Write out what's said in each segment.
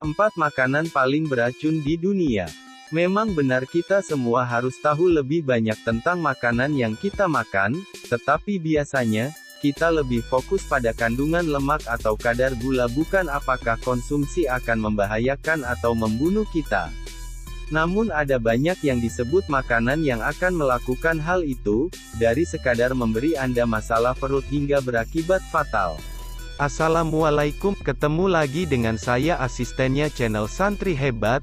4 makanan paling beracun di dunia. Memang benar kita semua harus tahu lebih banyak tentang makanan yang kita makan, tetapi biasanya, kita lebih fokus pada kandungan lemak atau kadar gula bukan apakah konsumsi akan membahayakan atau membunuh kita. Namun ada banyak yang disebut makanan yang akan melakukan hal itu, dari sekadar memberi Anda masalah perut hingga berakibat fatal. Assalamualaikum, ketemu lagi dengan saya asistennya channel Santri Hebat.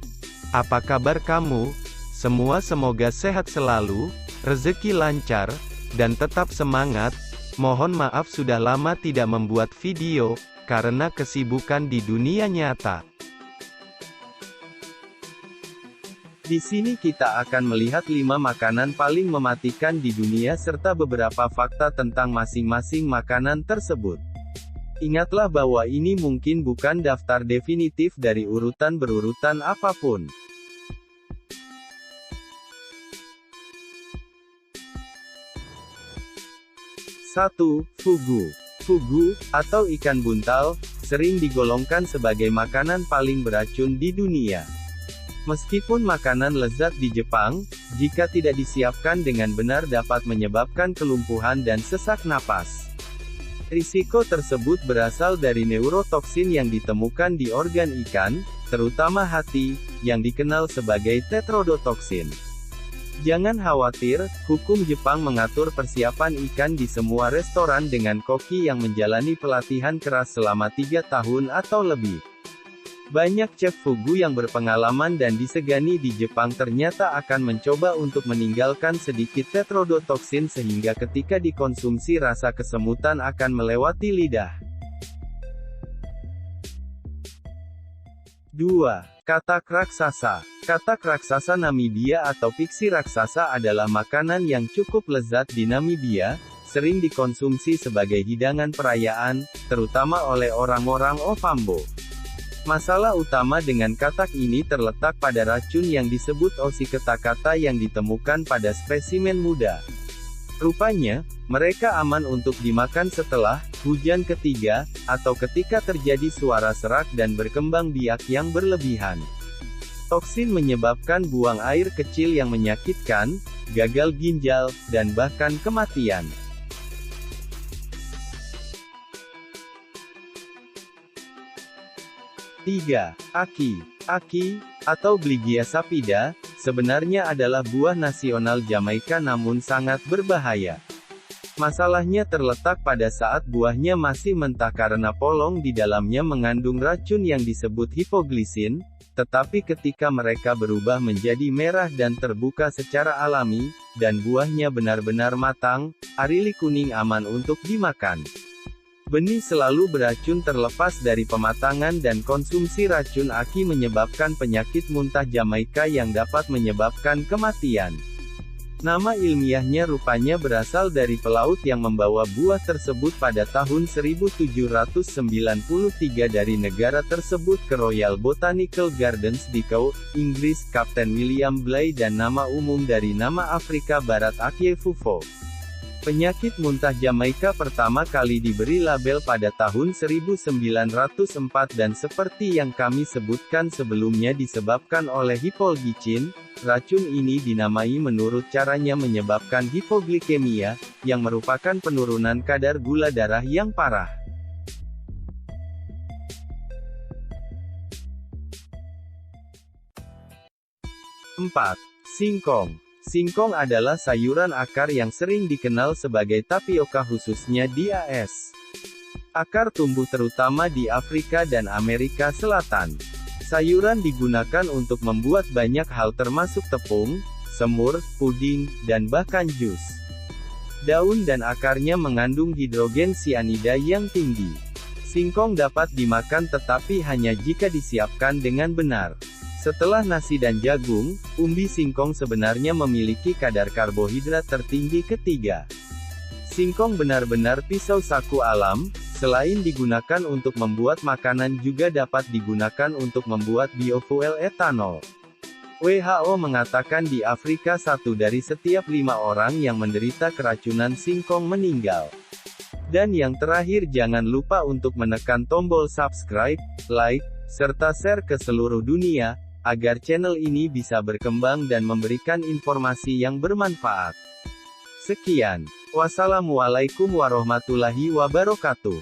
Apa kabar kamu? Semua semoga sehat selalu, rezeki lancar, dan tetap semangat. Mohon maaf sudah lama tidak membuat video, karena kesibukan di dunia nyata. Di sini kita akan melihat 5 makanan paling mematikan di dunia serta beberapa fakta tentang masing-masing makanan tersebut. Ingatlah bahwa ini mungkin bukan daftar definitif dari urutan berurutan apapun. 1. Fugu. Fugu, atau ikan buntal, sering digolongkan sebagai makanan paling beracun di dunia. Meskipun makanan lezat di Jepang, jika tidak disiapkan dengan benar dapat menyebabkan kelumpuhan dan sesak napas. Risiko tersebut berasal dari neurotoksin yang ditemukan di organ ikan, terutama hati, yang dikenal sebagai tetrodotoksin. Jangan khawatir, hukum Jepang mengatur persiapan ikan di semua restoran dengan koki yang menjalani pelatihan keras selama 3 tahun atau lebih. Banyak chef fugu yang berpengalaman dan disegani di Jepang ternyata akan mencoba untuk meninggalkan sedikit tetrodotoksin sehingga ketika dikonsumsi rasa kesemutan akan melewati lidah. 2. Katak raksasa. Katak raksasa Namibia atau pixie raksasa adalah makanan yang cukup lezat di Namibia, sering dikonsumsi sebagai hidangan perayaan, terutama oleh orang-orang Ovambo. Masalah utama dengan katak ini terletak pada racun yang disebut Oxyketakata yang ditemukan pada spesimen muda. Rupanya, mereka aman untuk dimakan setelah hujan ketiga, atau ketika terjadi suara serak dan berkembang biak yang berlebihan. Toksin menyebabkan buang air kecil yang menyakitkan, gagal ginjal, dan bahkan kematian. 3. Aki. Aki, atau Bligia sapida, sebenarnya adalah buah nasional Jamaika namun sangat berbahaya. Masalahnya terletak pada saat buahnya masih mentah karena polong di dalamnya mengandung racun yang disebut hipoglisin, tetapi ketika mereka berubah menjadi merah dan terbuka secara alami, dan buahnya benar-benar matang, arili kuning aman untuk dimakan. Benih selalu beracun terlepas dari pematangan dan konsumsi racun aki menyebabkan penyakit muntah Jamaika yang dapat menyebabkan kematian. Nama ilmiahnya rupanya berasal dari pelaut yang membawa buah tersebut pada tahun 1793 dari negara tersebut ke Royal Botanical Gardens di Kew, Inggris. Kapten William Bligh dan nama umum dari nama Afrika Barat Akie Fufo. Penyakit muntah Jamaika pertama kali diberi label pada tahun 1904 dan seperti yang kami sebutkan sebelumnya disebabkan oleh hipoglicin. Racun ini dinamai menurut caranya menyebabkan hipoglikemia, yang merupakan penurunan kadar gula darah yang parah. 4. Singkong. Singkong adalah sayuran akar yang sering dikenal sebagai tapioka khususnya di AS. Akar tumbuh terutama di Afrika dan Amerika Selatan. Sayuran digunakan untuk membuat banyak hal termasuk tepung, semur, puding, dan bahkan jus. Daun dan akarnya mengandung hidrogen sianida yang tinggi. Singkong dapat dimakan tetapi hanya jika disiapkan dengan benar. Setelah nasi dan jagung, umbi singkong sebenarnya memiliki kadar karbohidrat tertinggi ketiga. Singkong benar-benar pisau saku alam, selain digunakan untuk membuat makanan juga dapat digunakan untuk membuat biofuel etanol. WHO mengatakan di Afrika 1 dari setiap 5 orang yang menderita keracunan singkong meninggal. Dan yang terakhir jangan lupa untuk menekan tombol subscribe, like, serta share ke seluruh dunia, agar channel ini bisa berkembang dan memberikan informasi yang bermanfaat. Sekian. Wassalamualaikum warahmatullahi wabarakatuh.